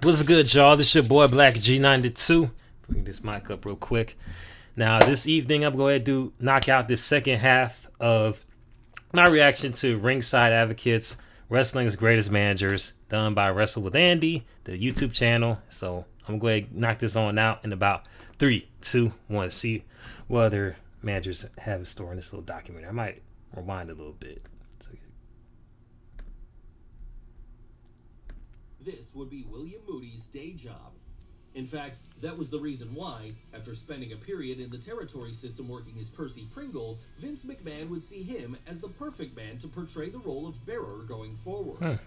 What's good, y'all? This your boy Blak G 92. Bring this mic up real quick. Now, this evening, I'm going to knock out this second half of my reaction to RingSide Advocates, Wrestling's Greatest Managers, done by Wrestle with Andy, the YouTube channel. So I'm going to knock this on out in about 3, 2, 1. See what other managers have in store in this little documentary. I might rewind a little bit. This would be William Moody's day job. In fact, that was the reason why, after spending a period in the territory system working as Percy Pringle, Vince McMahon would see him as the perfect man to portray the role of Bearer going forward.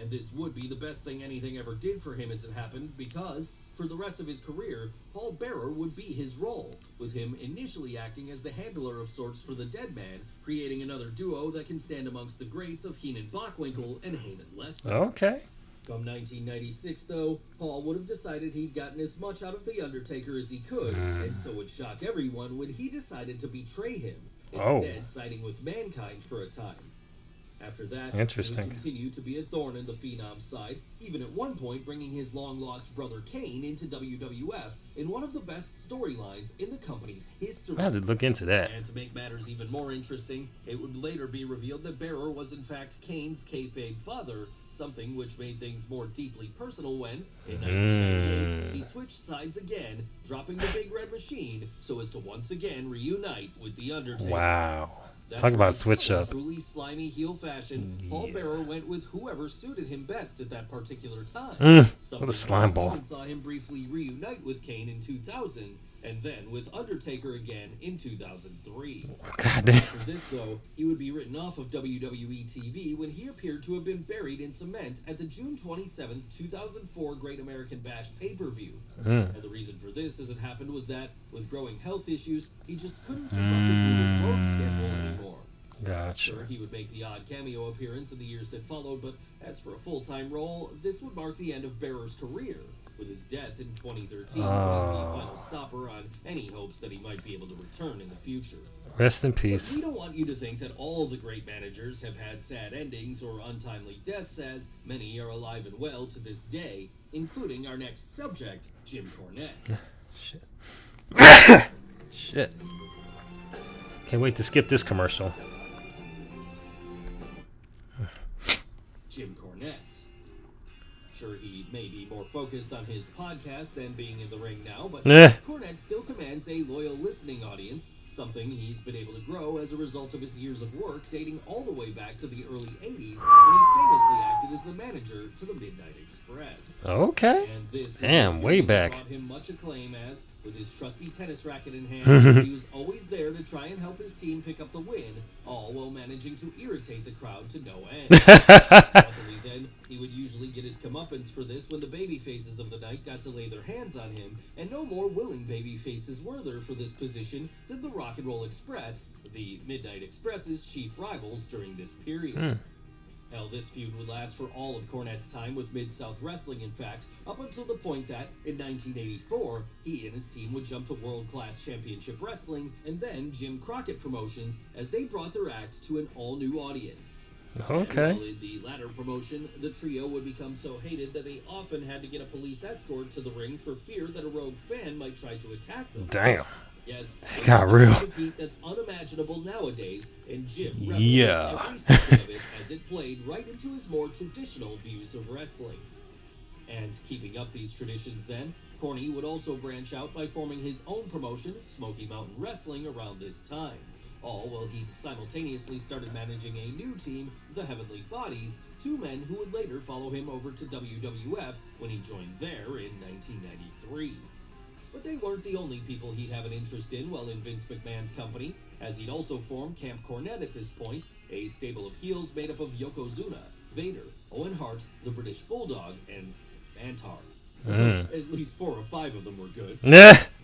And this would be the best thing anything ever did for him as it happened, because, for the rest of his career, Paul Bearer would be his role, with him initially acting as the handler of sorts for the dead man, creating another duo that can stand amongst the greats of Heenan Bockwinkel and Heyman Lesnar. Okay. Come 1996, though, Paul would have decided he'd gotten as much out of The Undertaker as he could, and so would shock everyone when he decided to betray him, instead siding with Mankind for a time. After that, he would continue to be a thorn in the Phenom's side, even at one point bringing his long-lost brother Kane into WWF in one of the best storylines in the company's history. I have to look into that. And to make matters even more interesting, it would later be revealed that Bearer was in fact Kane's kayfabe father, something which made things more deeply personal when, in 1998, he switched sides again, dropping the Big Red Machine so as to once again reunite with The Undertaker. Wow. Talk about switch up. Truly slimy heel fashion, Paul Bearer went with whoever suited him best at that particular time. What a slime ball. Even saw him briefly reunite with Kane in 2000, and then with Undertaker again in 2003. Goddamn. After this, though, he would be written off of WWE TV when he appeared to have been buried in cement at the June 27th, 2004 Great American Bash pay-per-view. And the reason for this, as it happened, was that, with growing health issues, he just couldn't keep up the brutal road schedule anymore. Gotcha. Sure, he would make the odd cameo appearance in the years that followed, but as for a full-time role, this would mark the end of Bearer's career, with his death in 2013 putting the final stopper on any hopes that he might be able to return in the future. Rest in peace. But we don't want you to think that all the great managers have had sad endings or untimely deaths, as many are alive and well to this day, including our next subject, Jim Cornette. Shit. Can't wait to skip this commercial. Jim Cornette. Sure, he may be more focused on his podcast than being in the ring now, but Cornette still commands a loyal listening audience, something he's been able to grow as a result of his years of work dating all the way back to the early 80s when he famously acted as the manager to the Midnight Express. Okay. And this way back. Brought him much acclaim as, with his trusty tennis racket in hand, he was always there to try and help his team pick up the win, all while managing to irritate the crowd to no end. Luckily then, he would usually get his comeuppance for this when the baby faces of the night got to lay their hands on him, and no more willing baby faces were there for this position than the Rock and Roll Express, the Midnight Express's chief rivals during this period. Hell, this feud would last for all of Cornette's time with Mid-South Wrestling, in fact, up until the point that, in 1984, he and his team would jump to World Class Championship Wrestling and then Jim Crockett Promotions as they brought their act to an all-new audience. Okay. And while in the latter promotion, the trio would become so hated that they often had to get a police escort to the ring for fear that a rogue fan might try to attack them. Damn. Yes, it got real. Defeat that's unimaginable nowadays, and Jim reveled every second of it as it played right into his more traditional views of wrestling. And keeping up these traditions then, Corny would also branch out by forming his own promotion, Smoky Mountain Wrestling, around this time. All while he simultaneously started managing a new team, the Heavenly Bodies, two men who would later follow him over to WWF when he joined there in 1993. But they weren't the only people he'd have an interest in while in Vince McMahon's company, as he'd also formed Camp Cornette at this point, a stable of heels made up of Yokozuna, Vader, Owen Hart, the British Bulldog, and Mantar. At least 4 or 5 of them were good.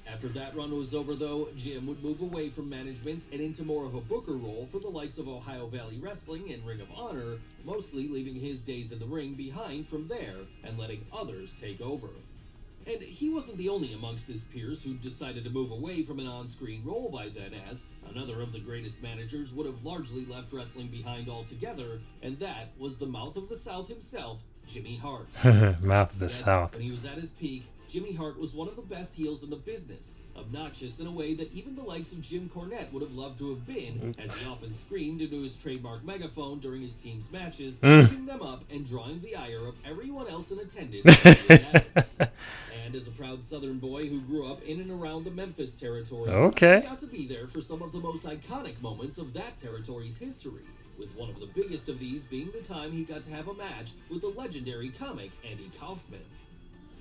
After that run was over, though, Jim would move away from management and into more of a booker role for the likes of Ohio Valley Wrestling and Ring of Honor, mostly leaving his days in the ring behind from there and letting others take over. And he wasn't the only amongst his peers who decided to move away from an on-screen role by then, as another of the greatest managers would have largely left wrestling behind altogether, and that was the Mouth of the South himself, Jimmy Hart. Mouth of the Yes, South. when he was at his peak, Jimmy Hart was one of the best heels in the business, obnoxious in a way that even the likes of Jim Cornette would have loved to have been, as he often screamed into his trademark megaphone during his team's matches, keeping them up and drawing the ire of everyone else in attendance. And as a proud Southern boy who grew up in and around the Memphis territory, Okay. he got to be there for some of the most iconic moments of that territory's history, with one of the biggest of these being the time he got to have a match with the legendary comic Andy Kaufman.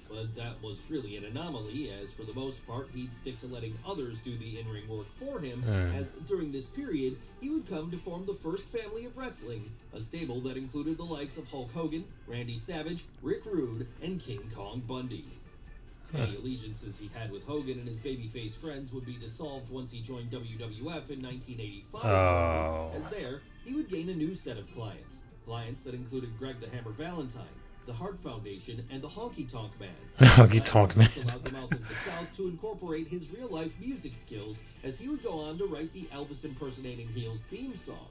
But that was really an anomaly, as for the most part he'd stick to letting others do the in-ring work for him, as during this period he would come to form the first family of wrestling, a stable that included the likes of Hulk Hogan, Randy Savage, Rick Rude, and King Kong Bundy. Any allegiances he had with Hogan and his babyface friends would be dissolved once he joined WWF in 1985, however, as there he would gain a new set of clients that included Greg the Hammer Valentine, the Hart Foundation, and the Honky Tonk Man. Honky Tonk Man. Allowed the Mouth of the South to incorporate his real-life music skills, as he would go on to write the Elvis impersonating Heels theme song.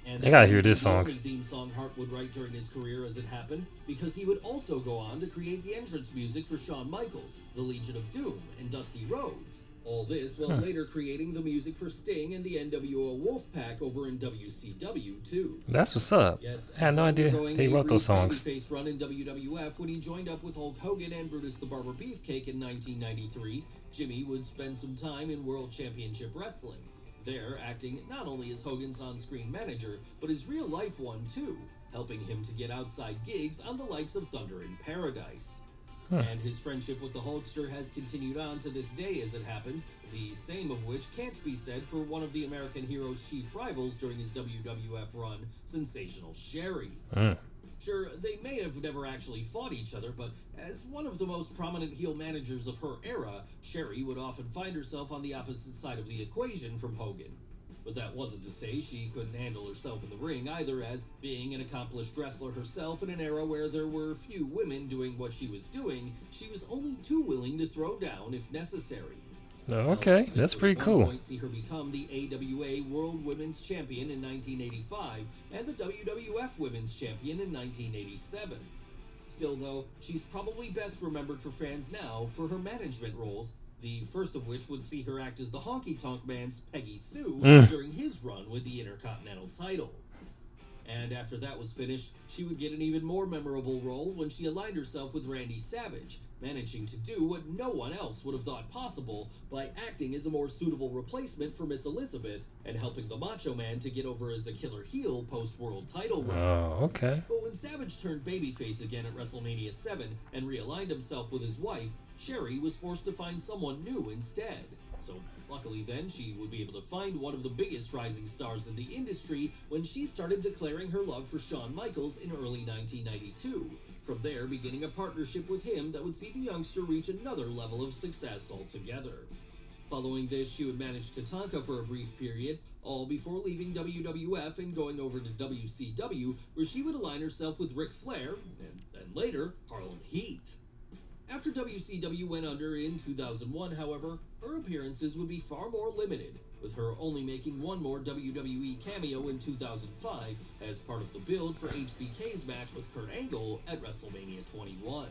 And I gotta hear this the song. only theme song Hart would write during his career as it happened, because he would also go on to create the entrance music for Shawn Michaels, the Legion of Doom, and Dusty Rhodes. All this while later creating the music for Sting and the NWO Wolfpack over in WCW too. That's what's up. Yes, I had no idea he wrote those songs. Face run in WWF when he joined up with Hulk Hogan and Brutus the Barber Beefcake in 1993. Jimmy would spend some time in World Championship Wrestling, there acting not only as Hogan's on-screen manager, but his real-life one too, helping him to get outside gigs on the likes of Thunder in Paradise. And his friendship with the Hulkster has continued on to this day as it happened, the same of which can't be said for one of the American Hero's chief rivals during his WWF run, Sensational Sherry. Sure, they may have never actually fought each other, but as one of the most prominent heel managers of her era, Sherry would often find herself on the opposite side of the equation from Hogan. But that wasn't to say she couldn't handle herself in the ring either, as being an accomplished wrestler herself in an era where there were few women doing what she was doing, she was only too willing to throw down if necessary. Oh, okay, that's pretty cool. Point see her become the AWA World Women's Champion in 1985 and the WWF Women's Champion in 1987. Still, though, she's probably best remembered for fans now for her management roles, the first of which would see her act as the Honky Tonk Man's Peggy Sue during his run with the Intercontinental title. And after that was finished, she would get an even more memorable role when she aligned herself with Randy Savage, managing to do what no one else would have thought possible by acting as a more suitable replacement for Miss Elizabeth and helping the Macho Man to get over as a killer heel post-world title run. Oh, okay. But when Savage turned babyface again at WrestleMania 7 and realigned himself with his wife, Sherry was forced to find someone new instead. So luckily then, she would be able to find one of the biggest rising stars in the industry when she started declaring her love for Shawn Michaels in early 1992. From there, beginning a partnership with him that would see the youngster reach another level of success altogether. Following this, she would manage Tatanka for a brief period, all before leaving WWF and going over to WCW, where she would align herself with Ric Flair, and then later, Harlem Heat. After WCW went under in 2001, however, her appearances would be far more limited, with her only making one more WWE cameo in 2005 as part of the build for HBK's match with Kurt Angle at WrestleMania 21.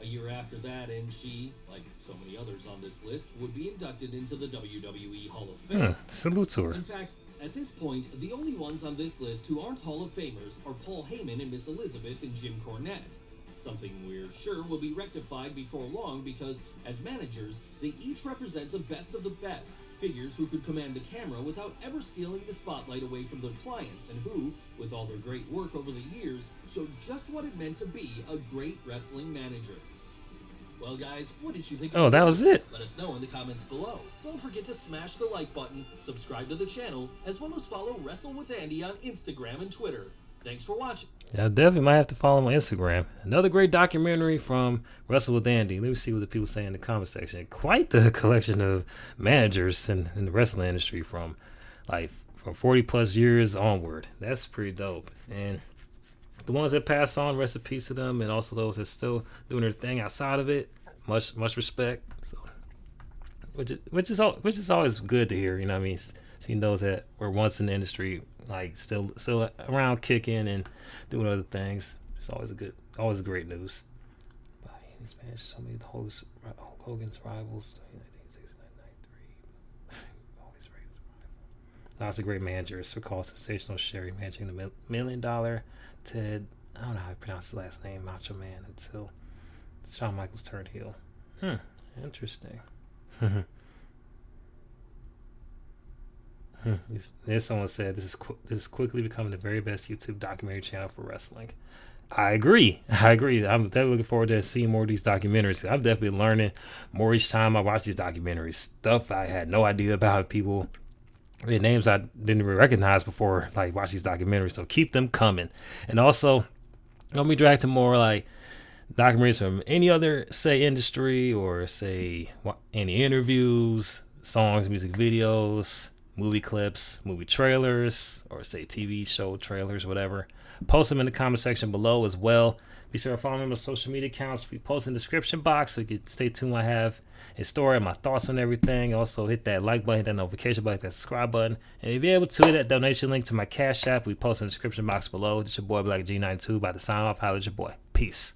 A year after that, and she, like so many others on this list, would be inducted into the WWE Hall of Fame. Salute to her. In fact, at this point, the only ones on this list who aren't Hall of Famers are Paul Heyman and Miss Elizabeth and Jim Cornette. Something we're sure will be rectified before long because, as managers, they each represent the best of the best, figures who could command the camera without ever stealing the spotlight away from their clients and who, with all their great work over the years, showed just what it meant to be a great wrestling manager. Well guys, what did you think? Oh, that was it. Let us know in the comments below. Don't forget to smash the like button, subscribe to the channel, as well as follow Wrestle with Andy on Instagram and Twitter. Thanks for watching. Yeah, I definitely might have to follow him on Instagram. Another great documentary from Wrestle with Andy. Let me see what the people say in the comment section. Quite the collection of managers in the wrestling industry from 40 plus years onward. That's pretty dope. And the ones that passed on, rest in peace to them, and also those that still doing their thing outside of it. Much respect. So, which is always good to hear. You know what I mean? Seeing those that were once in the industry, like still around kicking and doing other things. It's always great news. This match showed me the Hulk Hogan's rivals. That's a great manager. It's recalled sensational Sherry managing the $1 million Ted. I don't know how to pronounce his last name. Macho Man until Shawn Michaels turned heel. Interesting. There's someone said this is quickly becoming the very best YouTube documentary channel for wrestling. I agree. I'm definitely looking forward to seeing more of these documentaries. I'm definitely learning more each time I watch these documentaries. Stuff I had no idea about, people, names I didn't even recognize before, like, watch these documentaries. So keep them coming. And also, I'll be dragged to more like documentaries from any other, say, industry, or say any interviews, songs, music videos, movie clips, movie trailers, or say TV show trailers, whatever. Post them in the comment section below as well. Be sure to follow me on my social media accounts. We post in the description box so you can stay tuned. I have a story and my thoughts on everything. Also, hit that like button, hit that notification button, hit that subscribe button. And if you're able to, hit that donation link to my Cashapp. We post in the description box below. It's your boy Blak G92. About to sign off. Holla at your boy. Peace.